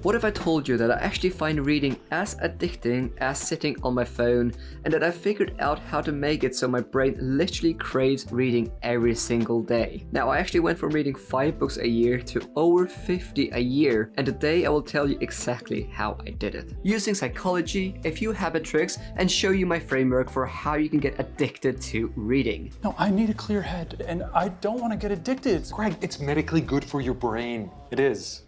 What if I told you that I actually find reading as addicting as sitting on my phone, and that I figured out how to make it so my brain literally craves reading every single day? Now, I actually went from reading 5 books a year to over 50 a year, and today I will tell you exactly how I did it. Using psychology, a few habit tricks, and show you my framework for how you can get addicted to reading. No, I need a clear head, and I don't want to get addicted. Greg, it's medically good for your brain. It is.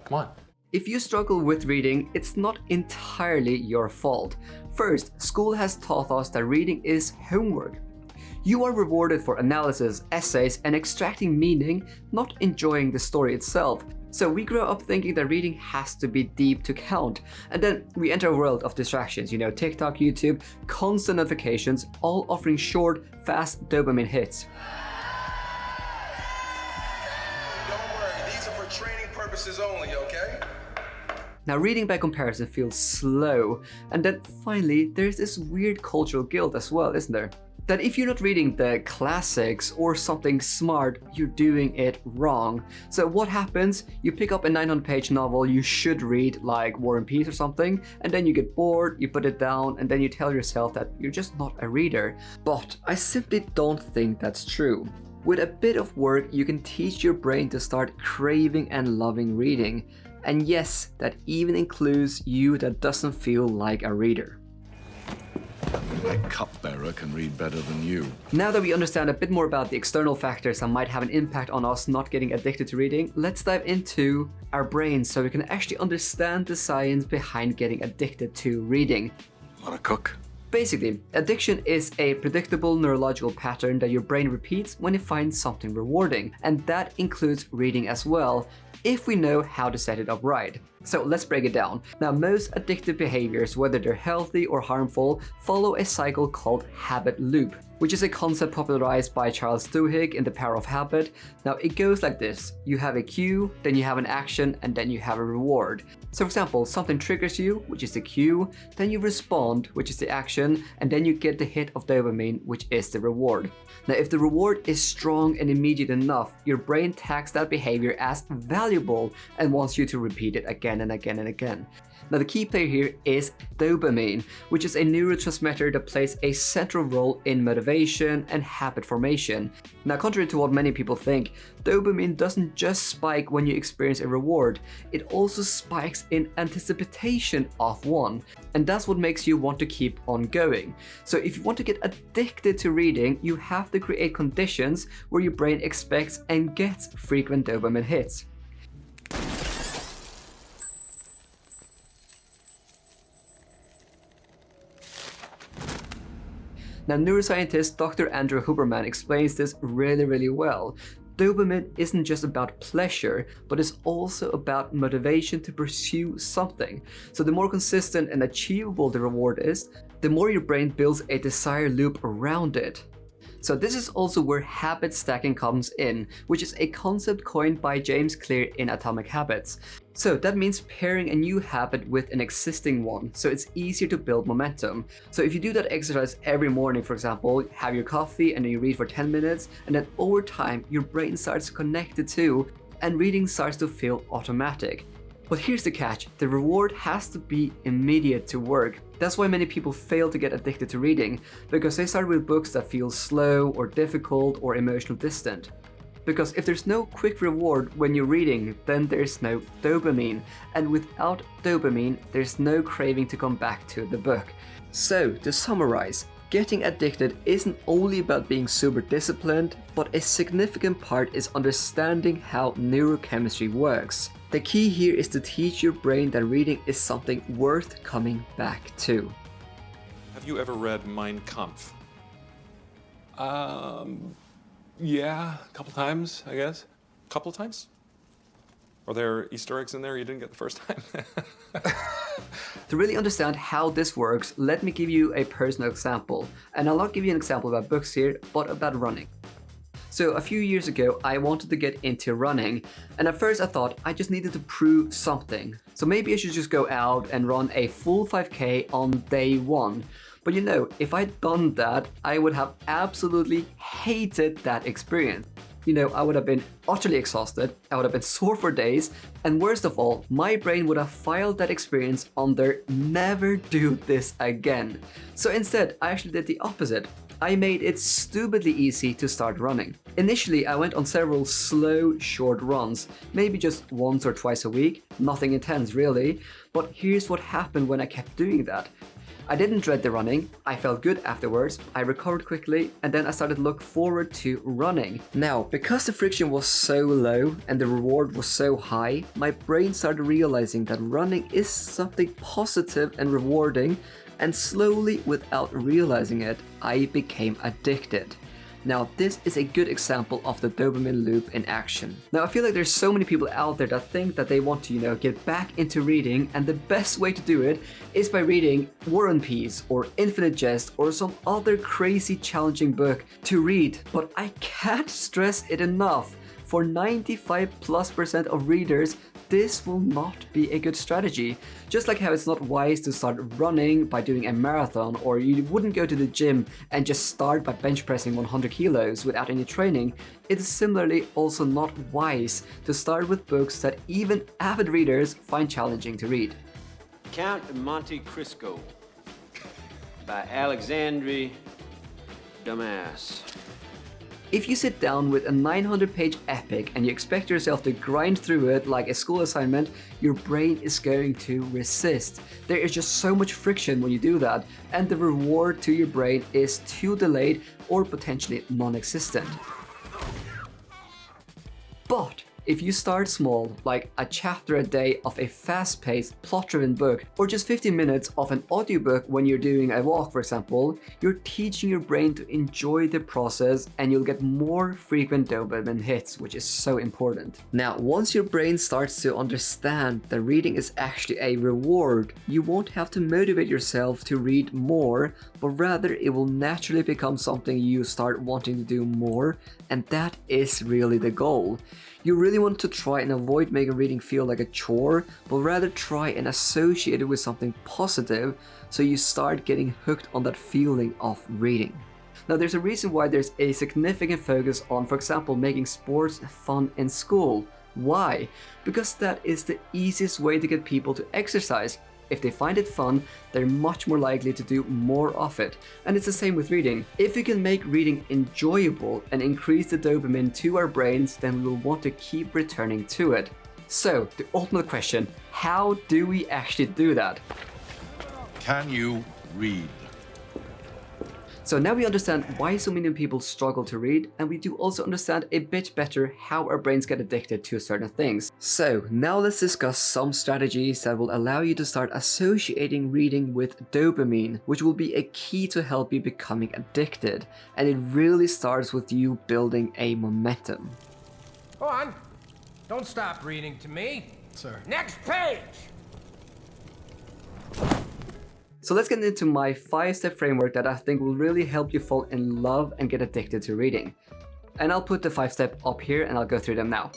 Come on. If you struggle with reading, it's not entirely your fault. First, school has taught us that reading is homework. You are rewarded for analysis, essays, and extracting meaning, not enjoying the story itself. So we grow up thinking that reading has to be deep to count. And then we enter a world of distractions, TikTok, YouTube, constant notifications, all offering short, fast dopamine hits. Don't worry, these are for training purposes only, okay? Now, reading by comparison feels slow, and then finally, there's this weird cultural guilt as well, isn't there? That if you're not reading the classics or something smart, you're doing it wrong. So what happens? You pick up a 900-page novel you should read, like War and Peace or something, and then you get bored, you put it down, and then you tell yourself that you're just not a reader. But I simply don't think that's true. With a bit of work, you can teach your brain to start craving and loving reading. And yes, that even includes you that doesn't feel like a reader. My cupbearer can read better than you. Now that we understand a bit more about the external factors that might have an impact on us not getting addicted to reading, let's dive into our brains so we can actually understand the science behind getting addicted to reading. Want to cook? Basically, addiction is a predictable neurological pattern that your brain repeats when it finds something rewarding, and that includes reading as well, if we know how to set it up right. So let's break it down. Now, most addictive behaviors, whether they're healthy or harmful, follow a cycle called habit loop, which is a concept popularized by Charles Duhigg in The Power of Habit. Now, it goes like this. You have a cue, then you have an action, and then you have a reward. So for example, something triggers you, which is the cue, then you respond, which is the action, and then you get the hit of dopamine, which is the reward. Now, if the reward is strong and immediate enough, your brain tags that behavior as valuable and wants you to repeat it again and again and again. Now, the key player here is dopamine, which is a neurotransmitter that plays a central role in motivation and habit formation. Now, contrary to what many people think, dopamine doesn't just spike when you experience a reward, it also spikes in anticipation of one. And that's what makes you want to keep on going. So if you want to get addicted to reading, you have to create conditions where your brain expects and gets frequent dopamine hits. Now, neuroscientist Dr. Andrew Huberman explains this really well. Dopamine isn't just about pleasure, but it's also about motivation to pursue something. So the more consistent and achievable the reward is, the more your brain builds a desire loop around it. So this is also where habit stacking comes in, which is a concept coined by James Clear in Atomic Habits. So that means pairing a new habit with an existing one, so it's easier to build momentum. So if you do that exercise every morning, for example, have your coffee and then you read for 10 minutes, and then over time your brain starts to connect the two and reading starts to feel automatic. But here's the catch, the reward has to be immediate to work. That's why many people fail to get addicted to reading, because they start with books that feel slow or difficult or emotionally distant. Because if there's no quick reward when you're reading, then there's no dopamine. And without dopamine, there's no craving to come back to the book. So, to summarize, getting addicted isn't only about being super disciplined, but a significant part is understanding how neurochemistry works. The key here is to teach your brain that reading is something worth coming back to. Have you ever read Mein Kampf? Yeah, a couple times, I guess. Couple times? Are there Easter eggs in there you didn't get the first time? To really understand how this works, let me give you a personal example. And I'll not give you an example about books here, but about running. So a few years ago, I wanted to get into running. And at first I thought I just needed to prove something. So maybe I should just go out and run a full 5K on day one. But if I'd done that, I would have absolutely hated that experience. I would have been utterly exhausted, I would have been sore for days, and worst of all, my brain would have filed that experience under never do this again. So instead, I actually did the opposite. I made it stupidly easy to start running. Initially, I went on several slow, short runs, maybe just once or twice a week, nothing intense really, but here's what happened when I kept doing that. I didn't dread the running, I felt good afterwards, I recovered quickly, and then I started to look forward to running. Now, because the friction was so low and the reward was so high, my brain started realizing that running is something positive and rewarding, and slowly, without realizing it, I became addicted. Now, this is a good example of the dopamine loop in action. Now, I feel like there's so many people out there that think that they want to, get back into reading, and the best way to do it is by reading War and Peace or Infinite Jest or some other crazy challenging book to read. But I can't stress it enough. For 95+% of readers, this will not be a good strategy. Just like how it's not wise to start running by doing a marathon, or you wouldn't go to the gym and just start by bench pressing 100 kilos without any training, it is similarly also not wise to start with books that even avid readers find challenging to read. Count of Monte Cristo by Alexandre Dumas. If you sit down with a 900-page epic and you expect yourself to grind through it like a school assignment, your brain is going to resist. There is just so much friction when you do that, and the reward to your brain is too delayed or potentially non-existent. But if you start small, like a chapter a day of a fast-paced, plot-driven book, or just 15 minutes of an audiobook when you're doing a walk, for example, you're teaching your brain to enjoy the process and you'll get more frequent dopamine hits, which is so important. Now, once your brain starts to understand that reading is actually a reward, you won't have to motivate yourself to read more, but rather it will naturally become something you start wanting to do more, and that is really the goal. You really want to try and avoid making reading feel like a chore, but rather try and associate it with something positive, so you start getting hooked on that feeling of reading. Now, there's a reason why there's a significant focus on, for example, making sports fun in school. Why? Because that is the easiest way to get people to exercise. If they find it fun, they're much more likely to do more of it. And it's the same with reading. If you can make reading enjoyable and increase the dopamine to our brains, then we will want to keep returning to it. So, the ultimate question, how do we actually do that? Can you read? So now we understand why so many people struggle to read, and we do also understand a bit better how our brains get addicted to certain things. So now let's discuss some strategies that will allow you to start associating reading with dopamine, which will be a key to help you becoming addicted. And it really starts with you building a momentum. Go on. Don't stop reading to me. Sir. Next page! So let's get into my 5-step framework that I think will really help you fall in love and get addicted to reading. And I'll put the 5-step up here and I'll go through them now.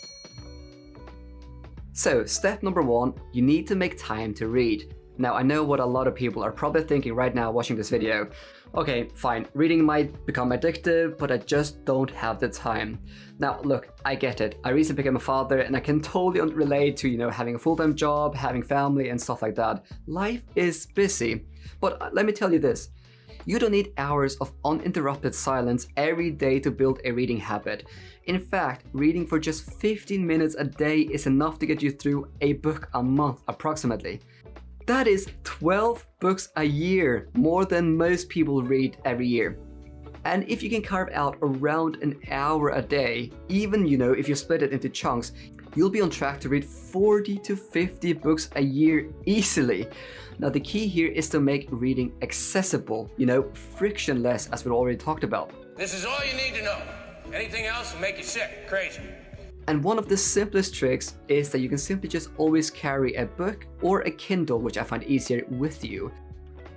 So step number 1, you need to make time to read. Now, I know what a lot of people are probably thinking right now watching this video. Okay, fine, reading might become addictive, but I just don't have the time. Now, look, I get it. I recently became a father and I can totally relate to, having a full-time job, having family and stuff like that. Life is busy. But let me tell you this. You don't need hours of uninterrupted silence every day to build a reading habit. In fact, reading for just 15 minutes a day is enough to get you through a book a month approximately. That is 12 books a year, more than most people read every year. And if you can carve out around an hour a day, even if you split it into chunks, you'll be on track to read 40 to 50 books a year easily. Now, the key here is to make reading accessible, frictionless, as we already talked about. This is all you need to know. Anything else will make you sick, crazy. And one of the simplest tricks is that you can simply just always carry a book or a Kindle, which I find easier, with you.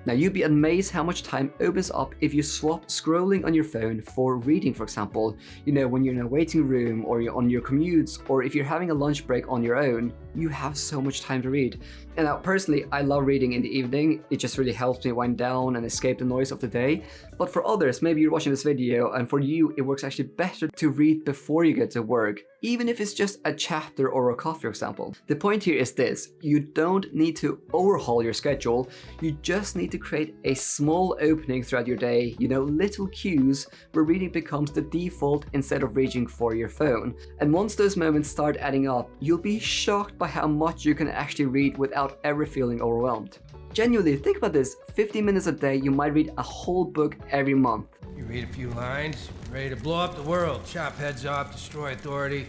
Now, you'd be amazed how much time opens up if you swap scrolling on your phone for reading, for example. You know, when you're in a waiting room, or you're on your commutes, or if you're having a lunch break on your own, you have so much time to read. And now, personally, I love reading in the evening. It just really helps me wind down and escape the noise of the day. But for others, maybe you're watching this video, and for you, it works actually better to read before you get to work, even if it's just a chapter or a coffee, for example. The point here is this: you don't need to overhaul your schedule, you just need to create a small opening throughout your day, you know, little cues where reading becomes the default instead of reaching for your phone. And once those moments start adding up, you'll be shocked by how much you can actually read without ever feeling overwhelmed. Genuinely, think about this: 50 minutes a day, you might read a whole book every month. You read a few lines, ready to blow up the world, chop heads off, destroy authority.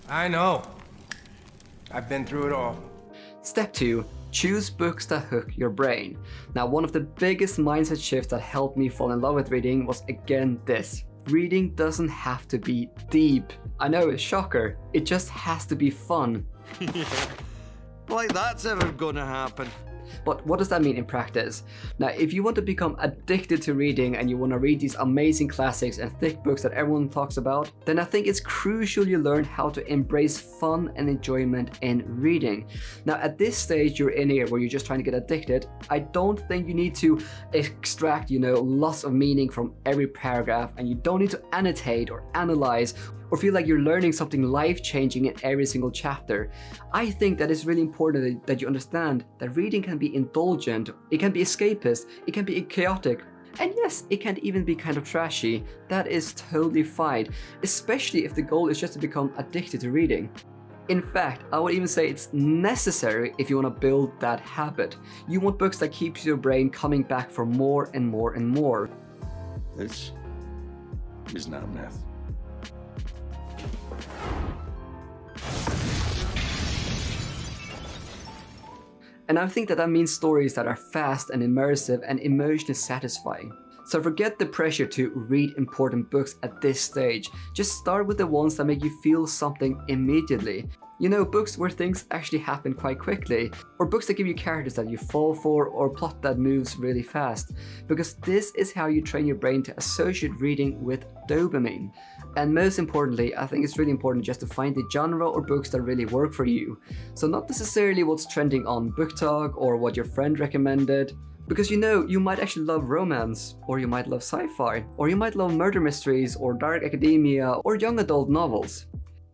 I know. I've been through it all. Step 2. Choose books that hook your brain. Now, one of the biggest mindset shifts that helped me fall in love with reading was again this: reading doesn't have to be deep. I know, it's a shocker. It just has to be fun. Like that's ever gonna happen. But what does that mean in practice? Now, if you want to become addicted to reading and you want to read these amazing classics and thick books that everyone talks about, then I think it's crucial you learn how to embrace fun and enjoyment in reading. Now, at this stage you're in here where you're just trying to get addicted, I don't think you need to extract, you know, lots of meaning from every paragraph, and you don't need to annotate or analyze or feel like you're learning something life-changing in every single chapter. I think that it's really important that you understand that reading can be indulgent, it can be escapist, it can be chaotic, and yes, it can even be kind of trashy. That is totally fine, especially if the goal is just to become addicted to reading. In fact, I would even say it's necessary if you want to build that habit. You want books that keeps your brain coming back for more and more and more. This is not myth. And I think that means stories that are fast and immersive and emotionally satisfying. So forget the pressure to read important books at this stage. Just start with the ones that make you feel something immediately. You know, books where things actually happen quite quickly, or books that give you characters that you fall for, or plot that moves really fast. Because this is how you train your brain to associate reading with dopamine. And most importantly, I think it's really important just to find the genre or books that really work for you. So not necessarily what's trending on BookTok or what your friend recommended. Because you know, you might actually love romance, or you might love sci-fi, or you might love murder mysteries, or dark academia, or young adult novels.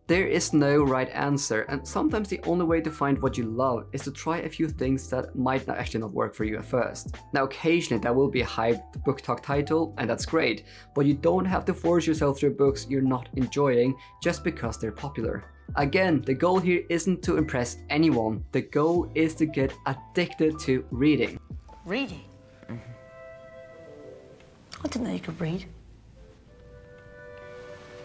There is no right answer, and sometimes the only way to find what you love is to try a few things that might not actually not work for you at first. Now, occasionally there will be a hyped BookTok title, and that's great, but you don't have to force yourself through books you're not enjoying just because they're popular. Again, the goal here isn't to impress anyone, the goal is to get addicted to reading. Reading? I didn't know you could read.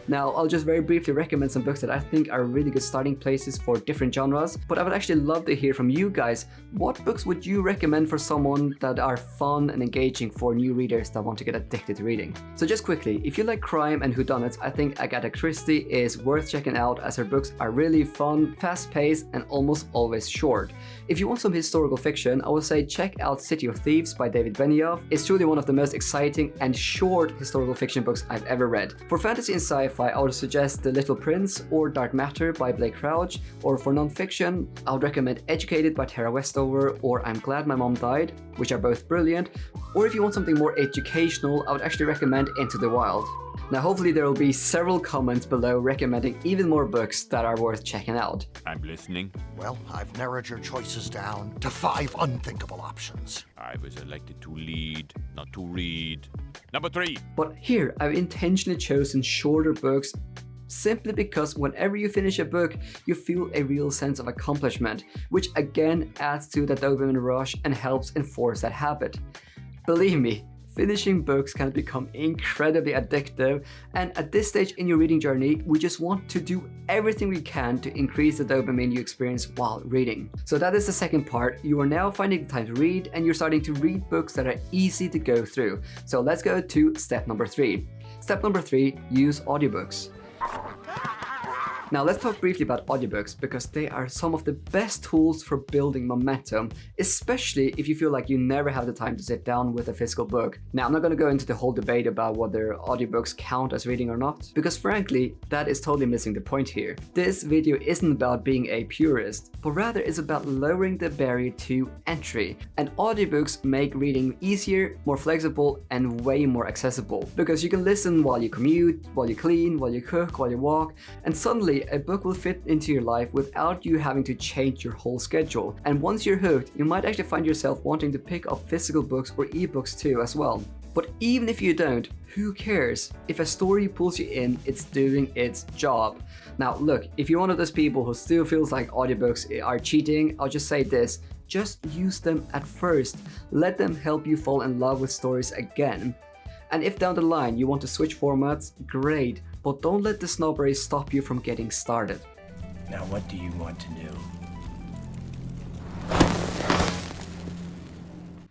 Now, I'll just very briefly recommend some books that I think are really good starting places for different genres, but I would actually love to hear from you guys. What books would you recommend for someone that are fun and engaging for new readers that want to get addicted to reading? So just quickly, if you like crime and whodunits, I think Agatha Christie is worth checking out, as her books are really fun, fast-paced, and almost always short. If you want some historical fiction, I would say check out City of Thieves by David Benioff. It's truly one of the most exciting and short historical fiction books I've ever read. For fantasy and sci-fi, I would suggest The Little Prince or Dark Matter by Blake Crouch, or for non-fiction, I would recommend Educated by Tara Westover or I'm Glad My Mom Died, which are both brilliant. Or if you want something more educational, I would actually recommend Into the Wild. Now, hopefully there will be several comments below recommending even more books that are worth checking out. I'm listening. Well, I've narrowed your choices down to 5 unthinkable options. I was elected to lead, not to read. Number 3. But here, I've intentionally chosen shorter books simply because whenever you finish a book, you feel a real sense of accomplishment, which again adds to the dopamine rush and helps enforce that habit. Believe me, finishing books can become incredibly addictive, and at this stage in your reading journey, we just want to do everything we can to increase the dopamine you experience while reading. So that is the second part. You are now finding the time to read, and you're starting to read books that are easy to go through. So let's go to step number 3. Step number 3, use audiobooks. Now let's talk briefly about audiobooks, because they are some of the best tools for building momentum, especially if you feel like you never have the time to sit down with a physical book. Now I'm not going to go into the whole debate about whether audiobooks count as reading or not, because frankly, that is totally missing the point here. This video isn't about being a purist, but rather is about lowering the barrier to entry. And audiobooks make reading easier, more flexible, and way more accessible, because you can listen while you commute, while you clean, while you cook, while you walk, and suddenly a book will fit into your life without you having to change your whole schedule. And once you're hooked, you might actually find yourself wanting to pick up physical books or ebooks too as well. But even if you don't, who cares? If a story pulls you in, it's doing its job. Now look, if you're one of those people who still feels like audiobooks are cheating, I'll just say this: just use them at first. Let them help you fall in love with stories again. And if down the line you want to switch formats, great, but don't let the snobbery stop you from getting started. Now what do you want to do?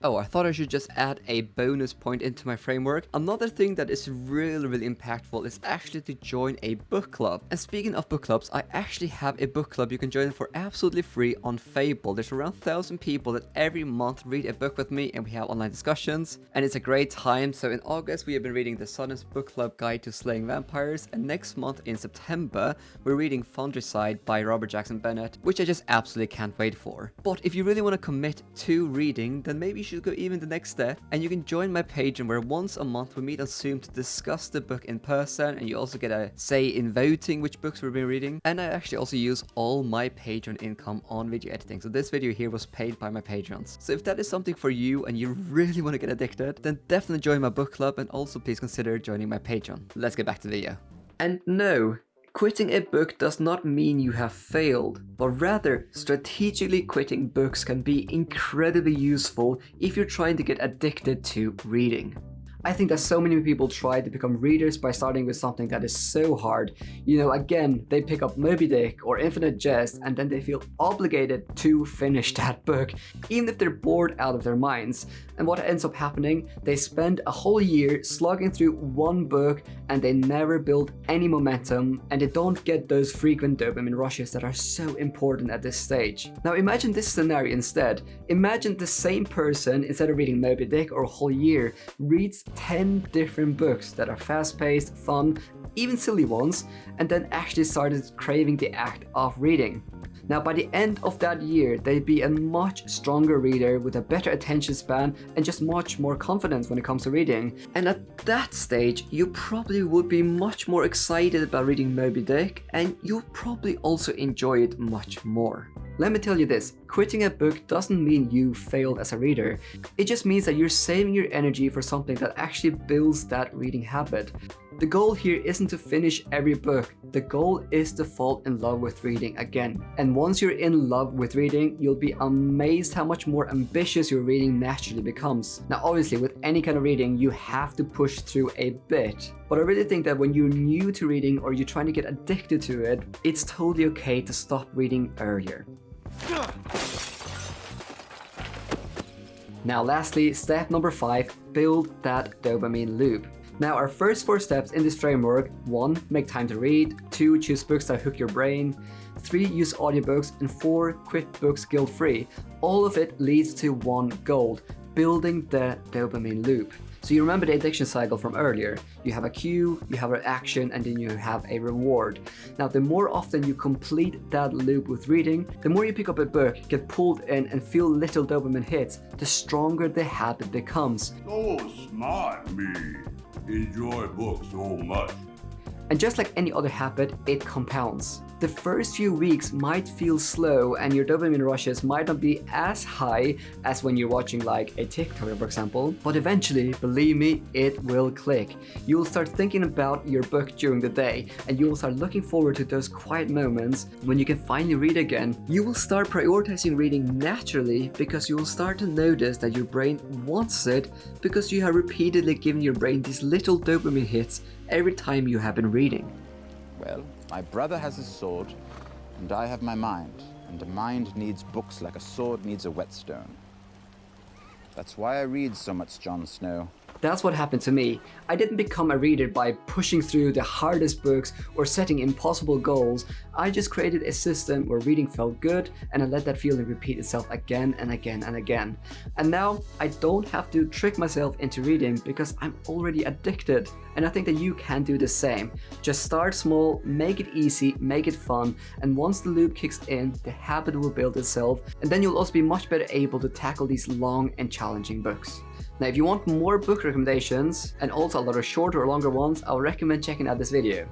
Oh, I thought I should just add a bonus point into my framework. Another thing that is really impactful is actually to join a book club. And speaking of book clubs, I actually have a book club you can join for absolutely free on Fable. There's around 1,000 people that every month read a book with me, and we have online discussions. And it's a great time. So in August, we have been reading the Sudden's Book Club Guide to Slaying Vampires. And next month in September, we're reading Foundryside by Robert Jackson Bennett, which I just absolutely can't wait for. But if you really want to commit to reading, then maybe you should go even the next step, and you can join my Patreon, where once a month we meet on Zoom to discuss the book in person, and you also get a say in voting which books we've been reading. And I actually also use all my Patreon income on video editing, so this video here was paid by my patrons. So if that is something for you and you really want to get addicted, then definitely join my book club, and also please consider joining my Patreon. Let's get back to the video. And no, quitting a book does not mean you have failed, but rather, strategically quitting books can be incredibly useful if you're trying to get addicted to reading. I think that so many people try to become readers by starting with something that is so hard. You know, again, they pick up Moby Dick or Infinite Jest, and then they feel obligated to finish that book, even if they're bored out of their minds. And what ends up happening, they spend a whole year slugging through one book, and they never build any momentum, and they don't get those frequent dopamine rushes that are so important at this stage. Now imagine this scenario instead. Imagine the same person, instead of reading Moby Dick or a whole year, reads 10 different books that are fast-paced, fun, even silly ones, and then actually started craving the act of reading. Now by the end of that year, they'd be a much stronger reader with a better attention span and just much more confidence when it comes to reading. And at that stage, you probably would be much more excited about reading Moby Dick, and you'll probably also enjoy it much more. Let me tell you this, quitting a book doesn't mean you failed as a reader. It just means that you're saving your energy for something that actually builds that reading habit. The goal here isn't to finish every book, the goal is to fall in love with reading again. And once you're in love with reading, you'll be amazed how much more ambitious your reading naturally becomes. Now obviously with any kind of reading, you have to push through a bit. But I really think that when you're new to reading or you're trying to get addicted to it, it's totally okay to stop reading earlier. Now lastly, step number 5, build that dopamine loop. Now our first 4 steps in this framework: 1. Make time to read, 2. Choose books that hook your brain, 3. Use audiobooks, and 4. Quit books guilt-free. All of it leads to one goal: building the dopamine loop. So you remember the addiction cycle from earlier. You have a cue, you have an action, and then you have a reward. Now the more often you complete that loop with reading, the more you pick up a book, get pulled in, and feel little dopamine hits, the stronger the habit becomes. So smart, me. Enjoy books so much. And just like any other habit, it compounds. The first few weeks might feel slow and your dopamine rushes might not be as high as when you're watching like a TikToker, for example, but eventually, believe me, it will click. You will start thinking about your book during the day, and you will start looking forward to those quiet moments when you can finally read again. You will start prioritizing reading naturally because you will start to notice that your brain wants it because you have repeatedly given your brain these little dopamine hits every time you have been reading. Well, my brother has his sword, and I have my mind, and a mind needs books like a sword needs a whetstone. That's why I read so much Jon Snow. That's what happened to me. I didn't become a reader by pushing through the hardest books or setting impossible goals. I just created a system where reading felt good, and I let that feeling repeat itself again and again and again. And now I don't have to trick myself into reading because I'm already addicted. And I think that you can do the same. Just start small, make it easy, make it fun, and once the loop kicks in, the habit will build itself, and then you'll also be much better able to tackle these long and challenging books. Now, if you want more book recommendations, and also a lot of shorter or longer ones, I'll recommend checking out this video.